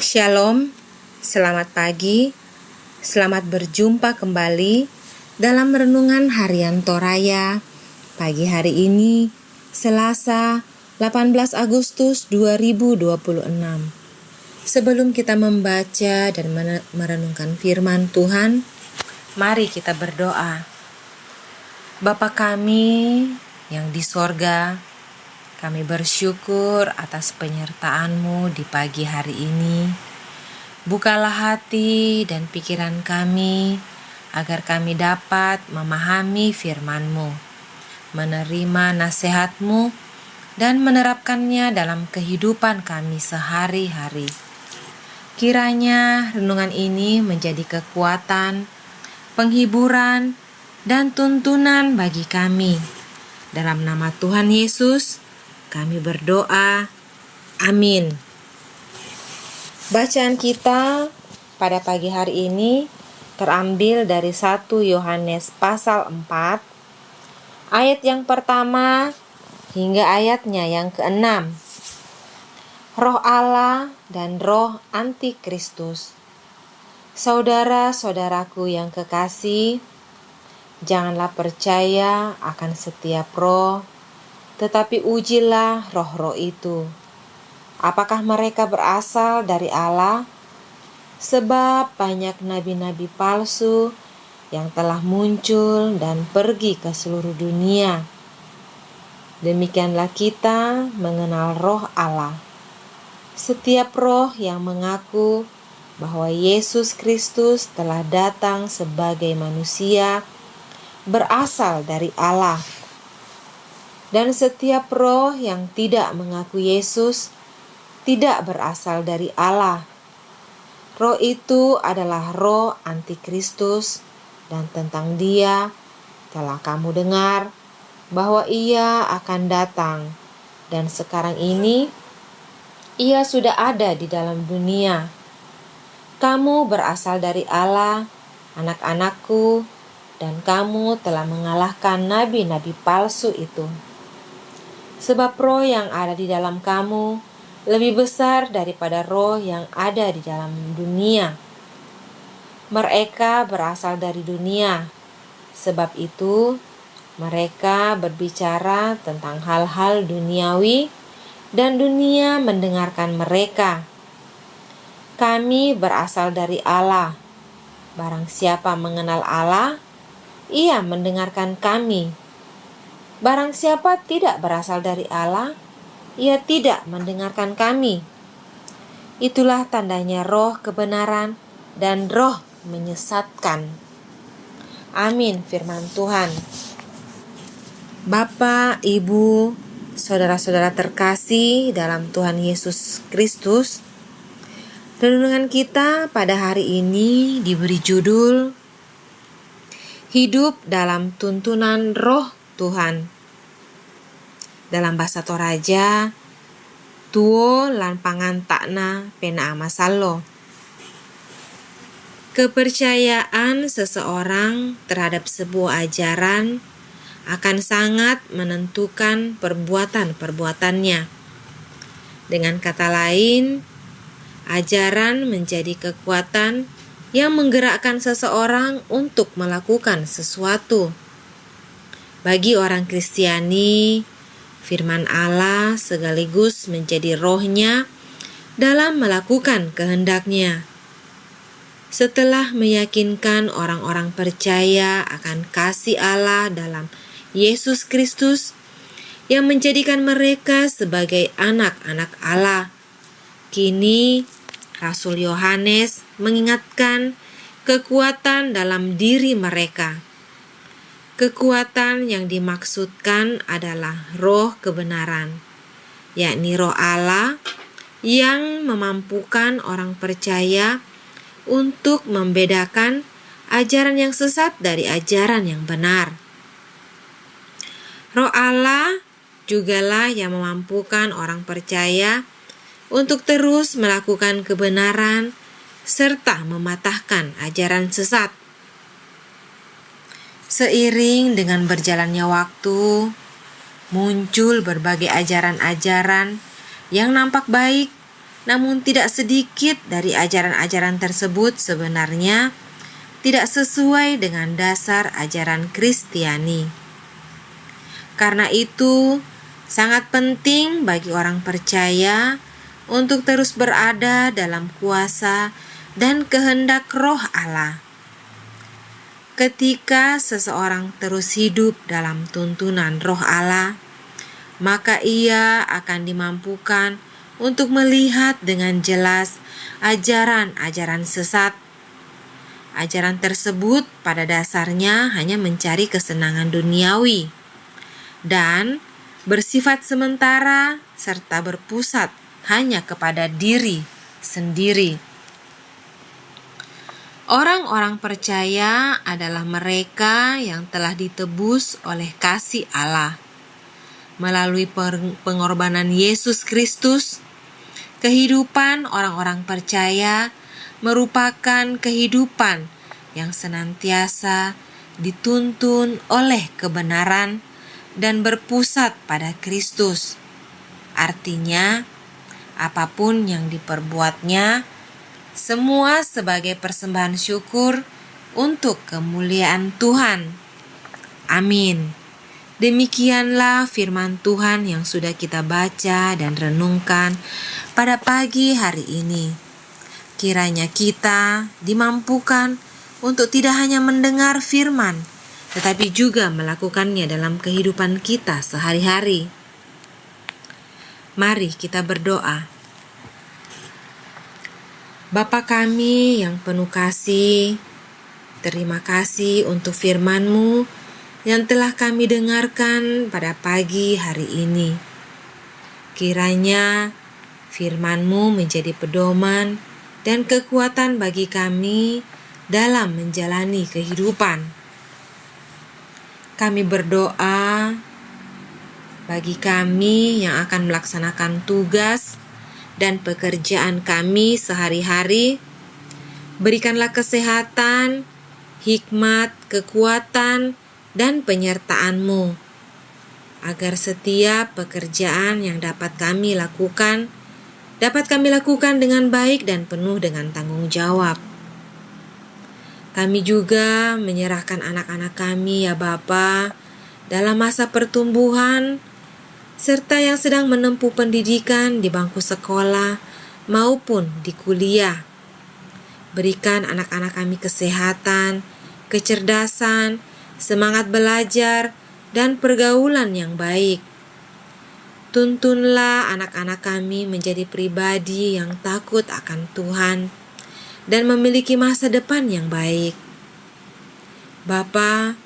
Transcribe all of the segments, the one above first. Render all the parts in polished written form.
Shalom, selamat pagi, selamat berjumpa kembali dalam Renungan Harian Toraya pagi hari ini, Selasa 18 Agustus 2026. Sebelum kita membaca dan merenungkan firman Tuhan, mari kita berdoa. Bapa kami yang di sorga, kami bersyukur atas penyertaan-Mu di pagi hari ini. Bukalah hati dan pikiran kami agar kami dapat memahami firman-Mu, menerima nasihat-Mu, dan menerapkannya dalam kehidupan kami sehari-hari. Kiranya renungan ini menjadi kekuatan, penghiburan, dan tuntunan bagi kami. Dalam nama Tuhan Yesus, kami berdoa. Amin. Bacaan kita pada pagi hari ini terambil dari 1 Yohanes pasal 4, ayat yang pertama hingga ayatnya yang ke-6. Roh Allah dan roh antikristus. Saudara-saudaraku yang kekasih, janganlah percaya akan setiap roh, tetapi ujilah roh-roh itu, apakah mereka berasal dari Allah? Sebab banyak nabi-nabi palsu yang telah muncul dan pergi ke seluruh dunia. Demikianlah kita mengenal roh Allah. Setiap roh yang mengaku bahwa Yesus Kristus telah datang sebagai manusia berasal dari Allah. Dan setiap roh yang tidak mengaku Yesus tidak berasal dari Allah. Roh itu adalah roh antikristus, dan tentang dia telah kamu dengar bahwa ia akan datang, dan sekarang ini ia sudah ada di dalam dunia. Kamu berasal dari Allah, anak-anakku, dan kamu telah mengalahkan nabi-nabi palsu itu. Sebab roh yang ada di dalam kamu lebih besar daripada roh yang ada di dalam dunia. Mereka berasal dari dunia, sebab itu mereka berbicara tentang hal-hal duniawi dan dunia mendengarkan mereka. Kami berasal dari Allah. Barang siapa mengenal Allah, ia mendengarkan kami. Barang siapa tidak berasal dari Allah, ia tidak mendengarkan kami. Itulah tandanya roh kebenaran dan roh menyesatkan. Amin, firman Tuhan. Bapak, Ibu, saudara-saudara terkasih dalam Tuhan Yesus Kristus, renungan kita pada hari ini diberi judul Hidup dalam Tuntunan Roh Tuhan. Dalam bahasa Toraja, tuo lan pangantakna pena amasalo. Kepercayaan seseorang terhadap sebuah ajaran akan sangat menentukan perbuatan-perbuatannya. Dengan kata lain, ajaran menjadi kekuatan yang menggerakkan seseorang untuk melakukan sesuatu. Bagi orang Kristiani, firman Allah sekaligus menjadi rohnya dalam melakukan kehendak-Nya. Setelah meyakinkan orang-orang percaya akan kasih Allah dalam Yesus Kristus yang menjadikan mereka sebagai anak-anak Allah, kini Rasul Yohanes mengingatkan kekuatan dalam diri mereka. Kekuatan yang dimaksudkan adalah roh kebenaran, yakni roh Allah yang memampukan orang percaya untuk membedakan ajaran yang sesat dari ajaran yang benar. Roh Allah jugalah yang memampukan orang percaya untuk terus melakukan kebenaran serta mematahkan ajaran sesat. Seiring dengan berjalannya waktu, muncul berbagai ajaran-ajaran yang nampak baik Namun tidak sedikit dari ajaran-ajaran tersebut sebenarnya tidak sesuai dengan dasar ajaran Kristiani. Karena itu, sangat penting bagi orang percaya untuk terus berada dalam kuasa dan kehendak Roh Allah. Ketika seseorang terus hidup dalam tuntunan Roh Allah, maka ia akan dimampukan untuk melihat dengan jelas ajaran-ajaran sesat. Ajaran tersebut pada dasarnya hanya mencari kesenangan duniawi dan bersifat sementara serta berpusat hanya kepada diri sendiri. Orang-orang percaya adalah mereka yang telah ditebus oleh kasih Allah. Melalui pengorbanan Yesus Kristus, kehidupan orang-orang percaya merupakan kehidupan yang senantiasa dituntun oleh kebenaran dan berpusat pada Kristus. Artinya, apapun yang diperbuatnya, semua sebagai persembahan syukur untuk kemuliaan Tuhan. Amin. Demikianlah firman Tuhan yang sudah kita baca dan renungkan pada pagi hari ini. Kiranya kita dimampukan untuk tidak hanya mendengar firman, tetapi juga melakukannya dalam kehidupan kita sehari-hari. Mari kita berdoa. Bapa kami yang penuh kasih, terima kasih untuk firman-Mu yang telah kami dengarkan pada pagi hari ini. Kiranya firman-Mu menjadi pedoman dan kekuatan bagi kami dalam menjalani kehidupan. Kami berdoa bagi kami yang akan melaksanakan tugas dan pekerjaan kami sehari-hari. Berikanlah kesehatan, hikmat, kekuatan, dan penyertaan-Mu, agar setiap pekerjaan yang dapat kami lakukan dengan baik dan penuh dengan tanggung jawab. Kami juga menyerahkan anak-anak kami ya Bapa dalam masa pertumbuhan, serta yang sedang menempuh pendidikan di bangku sekolah maupun di kuliah. Berikan anak-anak kami kesehatan, kecerdasan, semangat belajar, dan pergaulan yang baik. Tuntunlah anak-anak kami menjadi pribadi yang takut akan Tuhan dan memiliki masa depan yang baik. Bapa,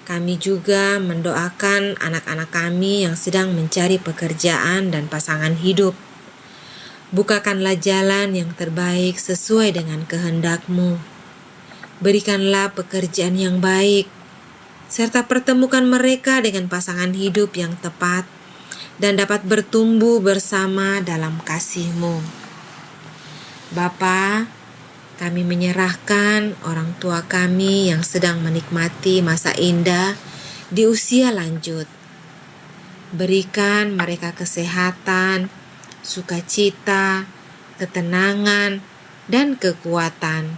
kami juga mendoakan anak-anak kami yang sedang mencari pekerjaan dan pasangan hidup. Bukakanlah jalan yang terbaik sesuai dengan kehendak-Mu. Berikanlah pekerjaan yang baik, serta pertemukan mereka dengan pasangan hidup yang tepat dan dapat bertumbuh bersama dalam kasih-Mu. Bapa, kami menyerahkan orang tua kami yang sedang menikmati masa indah di usia lanjut. Berikan mereka kesehatan, sukacita, ketenangan, dan kekuatan.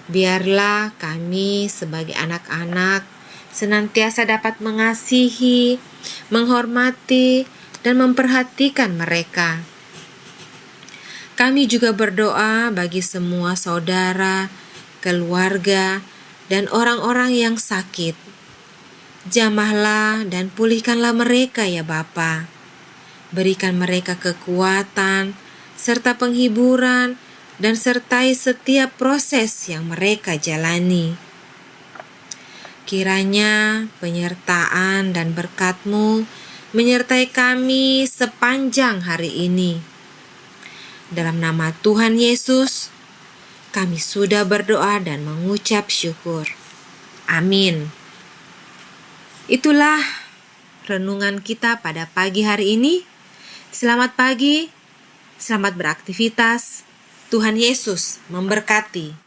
Biarlah kami sebagai anak-anak senantiasa dapat mengasihi, menghormati, dan memperhatikan mereka. Kami juga berdoa bagi semua saudara, keluarga, dan orang-orang yang sakit. Jamahlah dan pulihkanlah mereka ya Bapa. Berikan mereka kekuatan, serta penghiburan, dan sertai setiap proses yang mereka jalani. Kiranya penyertaan dan berkat-Mu menyertai kami sepanjang hari ini. Dalam nama Tuhan Yesus, kami sudah berdoa dan mengucap syukur. Amin. Itulah renungan kita pada pagi hari ini. Selamat pagi, selamat beraktivitas. Tuhan Yesus memberkati.